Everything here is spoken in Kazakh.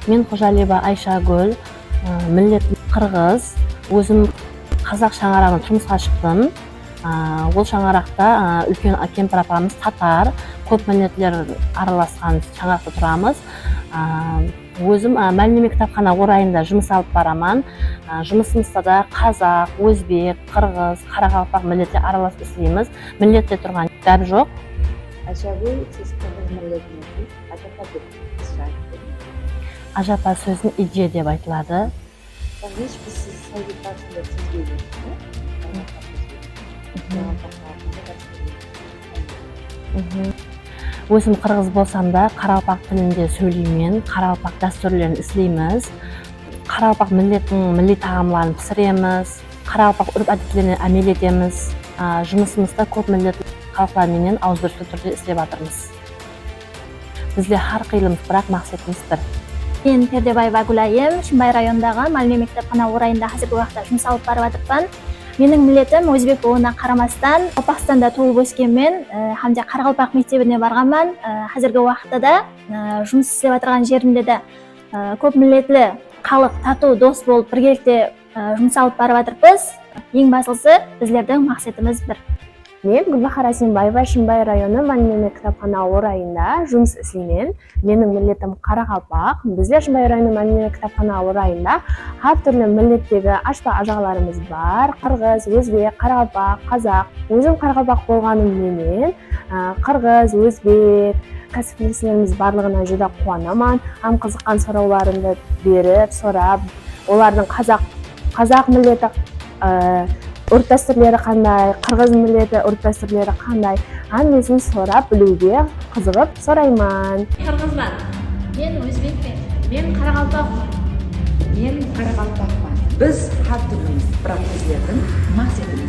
Мен Қожалиева Айшагүл, миллетім қырғыз. Өзім қазақ шаңырағынан тұрмысқа шықтым. Ол шаңырақта үлкен кемпір апамыз татар, көп миллетлер араласқан шаңырақта тұрамыз. Өзім мәлімет кітапхана орайында жұмыс алып барамын. Жұмысымызда да қазақ, өзбек, қырғыз, қарақалпақ миллетлер аралас істейміз. Миллетте тұрған кітап жоқ. Айшагүл, сіз қырғыз миллетінен ажапа деп айтты. Ажапа сөзін идея деп айтылады. Ешбір сіз совет басында сезбейсіз, Өзім қырғыз болсам да, қарақалпақ тілінде сөйлеймін, қарақалпақ дәстүрлерін іздейміз. Қарақалпақ миллеттің милли тағамларын пісіреміз, қарақалпақ үрп әдеттеріне әмел етеміз. Жұмысымызда көп миллет халықтарменен ауыздырышлы түрде істеп жатырмыз. Бізде har қилымыз, бірақ мақсатымыз бір. Мен Пердебаева Гүлайым, Шымбай районындағы мәлімет кітапхана орайында қазіргі уақытта жұмыс алып барып жатырмын. Менің миллетім өзбек болуына қарамастан, Қалпақстанда туылып өскенмен, hamda Қарақалпақ мектебіне барғанмын. Қазіргі уақытта да жұмыс істеп жатырған жерімде де көп миллетлі халық тату дос болып біргелікте жұмыс алып барып жатырмыз. Ең басылысы біздердің мақсатымыз бір. Мен Гүлбахар Асенбаева, Шымбай районы мәлімет кітапхана орайында жұмыс істеймін. Менің миллетім Қарақалпақ. Біздер Шымбай районы мәлімет кітапхана орайында har түрлі миллеттегі ашпа ажағаларымыз бар. Қырғыз, өзбек, Қарақалпақ, қазақ. Өзім Қарақалпақ болғанымменен қырғыз, өзбек кәсіптестеріміз барлығына жүдә қуанамын. Қызыққан сұрауларымды беріп, сұрап, олардың қазақ миллеті үрт-дәстүрлері қандай, қырғыз миллеті үрт-дәстүрлері қандай, әңгімесін сұрап білуге қызығып сұраймын. Қырғызбан. Мен өзбекпен. Мен Қарақалпақпын. Мен Қарақалпақпын. Біз har түрліміз, бірақ біздердің мақсатымыз